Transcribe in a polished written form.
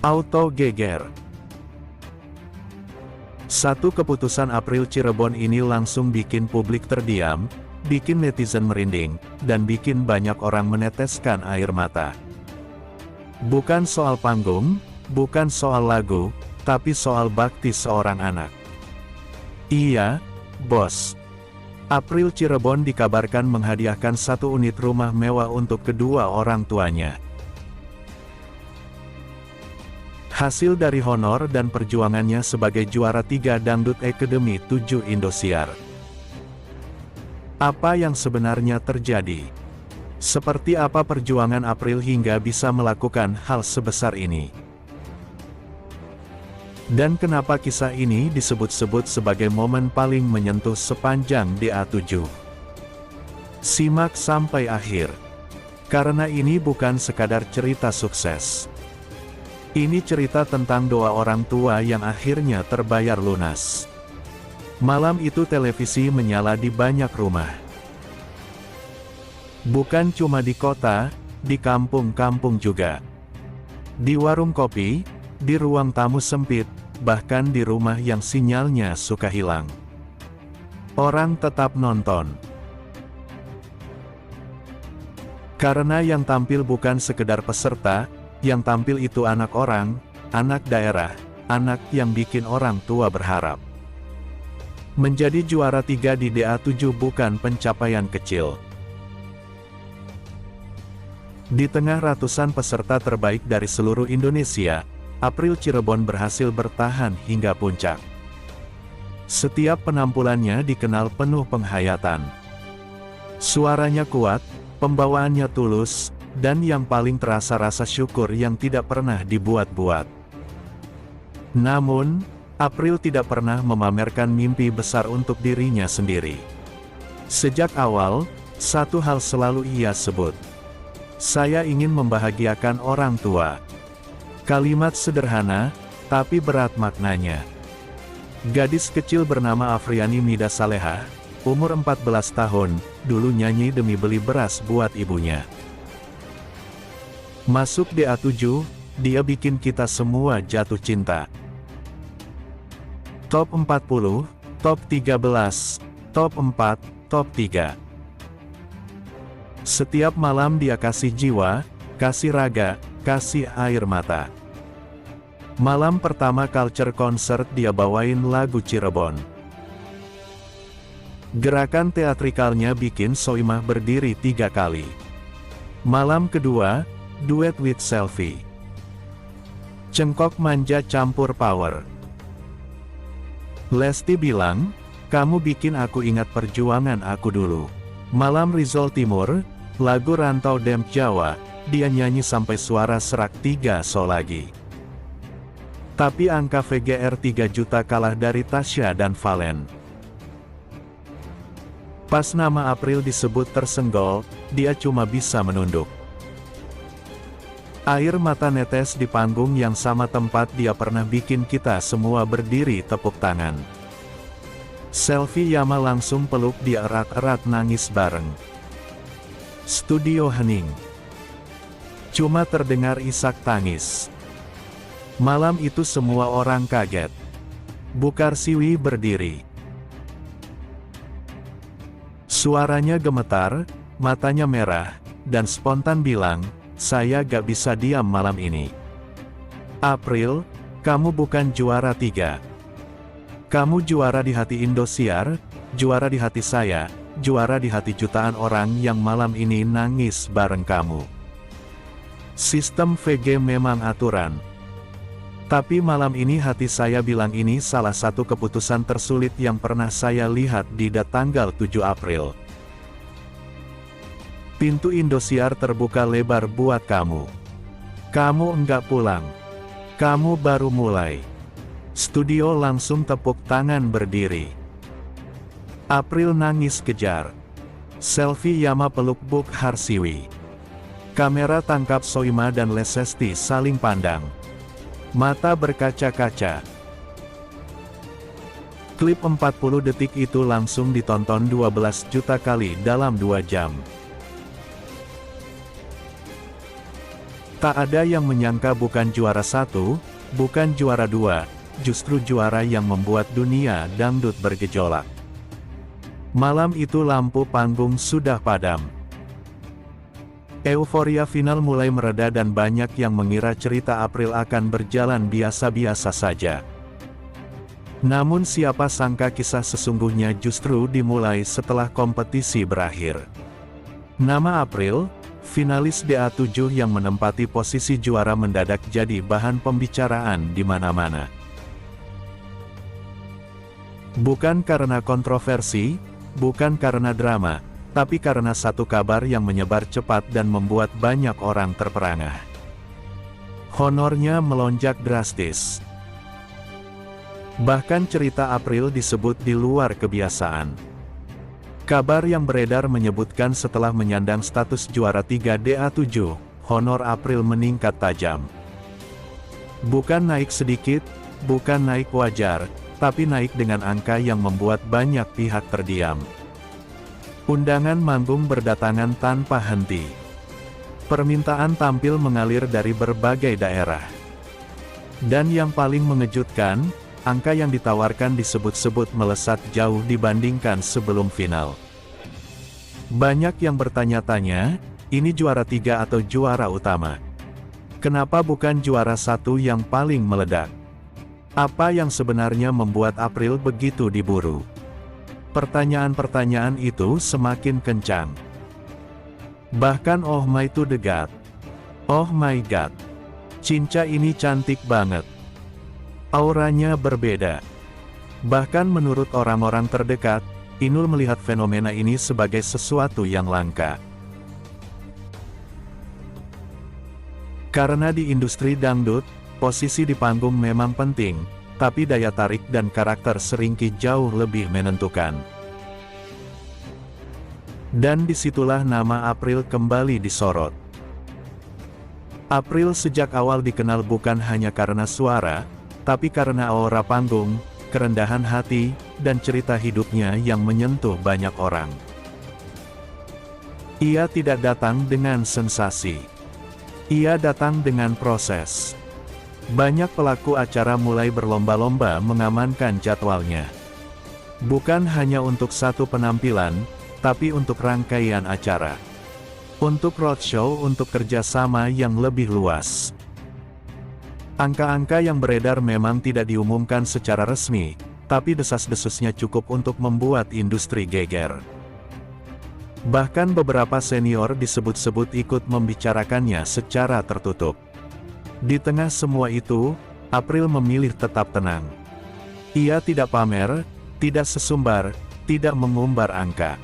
Auto geger. Satu keputusan April Cirebon ini langsung bikin publik terdiam, bikin netizen merinding, dan bikin banyak orang meneteskan air mata. Bukan soal panggung, bukan soal lagu, tapi soal bakti seorang anak. Iya, bos. April Cirebon dikabarkan menghadiahkan 1 unit rumah mewah untuk kedua orang tuanya. Hasil dari honor dan perjuangannya sebagai juara 3 Dangdut Academy 7 Indosiar. Apa yang sebenarnya terjadi? Seperti apa perjuangan April hingga bisa melakukan hal sebesar ini? Dan kenapa kisah ini disebut-sebut sebagai momen paling menyentuh sepanjang DA7? Simak sampai akhir. Karena ini bukan sekadar cerita sukses. Ini cerita tentang doa orang tua yang akhirnya terbayar lunas. Malam itu televisi menyala di banyak rumah. Bukan cuma di kota, di kampung-kampung juga. Di warung kopi, di ruang tamu sempit, bahkan di rumah yang sinyalnya suka hilang. Orang tetap nonton. Karena yang tampil bukan sekedar peserta, yang tampil itu anak orang, anak daerah, anak yang bikin orang tua berharap. Menjadi juara 3 di DA7 bukan pencapaian kecil. Di tengah ratusan peserta terbaik dari seluruh Indonesia, April Cirebon berhasil bertahan hingga puncak. Setiap penampilannya dikenal penuh penghayatan. Suaranya kuat, pembawaannya tulus, dan yang paling terasa rasa syukur yang tidak pernah dibuat-buat. Namun, April tidak pernah memamerkan mimpi besar untuk dirinya sendiri. Sejak awal, satu hal selalu ia sebut. Saya ingin membahagiakan orang tua. Kalimat sederhana, tapi berat maknanya. Gadis kecil bernama Afriani Mida Saleha, umur 14 tahun, dulu nyanyi demi beli beras buat ibunya. Masuk DA7, dia bikin kita semua jatuh cinta. Top 40, Top 13, Top 4, Top 3. Setiap malam dia kasih jiwa, kasih raga, kasih air mata. Malam pertama culture concert dia bawain lagu Cirebon. Gerakan teatrikalnya bikin Soimah berdiri 3 kali. Malam kedua, duet with Selfie. Cengkok manja campur power. Lesti bilang, kamu bikin aku ingat perjuangan aku dulu. Malam Rizal Timur, lagu Rantau Dem Jawa, dia nyanyi sampai suara serak 3 sol lagi. Tapi angka VGR 3 juta kalah dari Tasya dan Valen. Pas nama April disebut tersenggol, dia cuma bisa menunduk. Air mata netes di panggung yang sama tempat dia pernah bikin kita semua berdiri tepuk tangan. Selfie Yama langsung peluk dia erat-erat nangis bareng. Studio hening. Cuma terdengar isak tangis. Malam itu semua orang kaget. Bukar Siwi berdiri. Suaranya gemetar, matanya merah, dan spontan bilang, saya gak bisa diam malam ini. April, kamu bukan juara 3. Kamu juara di hati Indosiar, juara di hati saya, juara di hati jutaan orang yang malam ini nangis bareng kamu. Sistem VG memang aturan. Tapi malam ini hati saya bilang ini salah satu keputusan tersulit yang pernah saya lihat di tanggal 7 April. Pintu Indosiar terbuka lebar buat kamu. Kamu enggak pulang. Kamu baru mulai. Studio langsung tepuk tangan berdiri. April nangis kejar. Selfie Yama peluk Buk Harsiwi. Kamera tangkap Soimah dan Lesti saling pandang. Mata berkaca-kaca. Klip 40 detik itu langsung ditonton 12 juta kali dalam 2 jam. Tak ada yang menyangka bukan juara 1, bukan juara 2, justru juara yang membuat dunia dangdut bergejolak. Malam itu lampu panggung sudah padam. Euforia final mulai mereda dan banyak yang mengira cerita April akan berjalan biasa-biasa saja. Namun siapa sangka kisah sesungguhnya justru dimulai setelah kompetisi berakhir. Nama April, finalis DA7 yang menempati posisi juara mendadak jadi bahan pembicaraan di mana-mana. Bukan karena kontroversi, bukan karena drama, tapi karena satu kabar yang menyebar cepat dan membuat banyak orang terperangah. Honornya melonjak drastis. Bahkan cerita April disebut di luar kebiasaan. Kabar yang beredar menyebutkan setelah menyandang status juara 3 DA7, honor April meningkat tajam. Bukan naik sedikit, bukan naik wajar, tapi naik dengan angka yang membuat banyak pihak terdiam. Undangan manggung berdatangan tanpa henti. Permintaan tampil mengalir dari berbagai daerah. Dan yang paling mengejutkan, angka yang ditawarkan disebut-sebut melesat jauh dibandingkan sebelum final. Banyak yang bertanya-tanya, ini juara 3 atau juara utama? Kenapa bukan juara 1 yang paling meledak? Apa yang sebenarnya membuat April begitu diburu? Pertanyaan-pertanyaan itu semakin kencang. Bahkan oh my to the god. Oh my god. Cinca ini cantik banget. Auranya berbeda. Bahkan menurut orang-orang terdekat, Inul melihat fenomena ini sebagai sesuatu yang langka. Karena di industri dangdut, posisi di panggung memang penting, tapi daya tarik dan karakter seringkali jauh lebih menentukan. Dan disitulah nama April kembali disorot. April sejak awal dikenal bukan hanya karena suara, tapi karena aura panggung, kerendahan hati, dan cerita hidupnya yang menyentuh banyak orang. Ia tidak datang dengan sensasi. Ia datang dengan proses. Banyak pelaku acara mulai berlomba-lomba mengamankan jadwalnya. Bukan hanya untuk satu penampilan, tapi untuk rangkaian acara. Untuk roadshow untuk kerjasama yang lebih luas. Angka-angka yang beredar memang tidak diumumkan secara resmi, tapi desas-desusnya cukup untuk membuat industri geger. Bahkan beberapa senior disebut-sebut ikut membicarakannya secara tertutup. Di tengah semua itu, April memilih tetap tenang. Ia tidak pamer, tidak sesumbar, tidak mengumbar angka.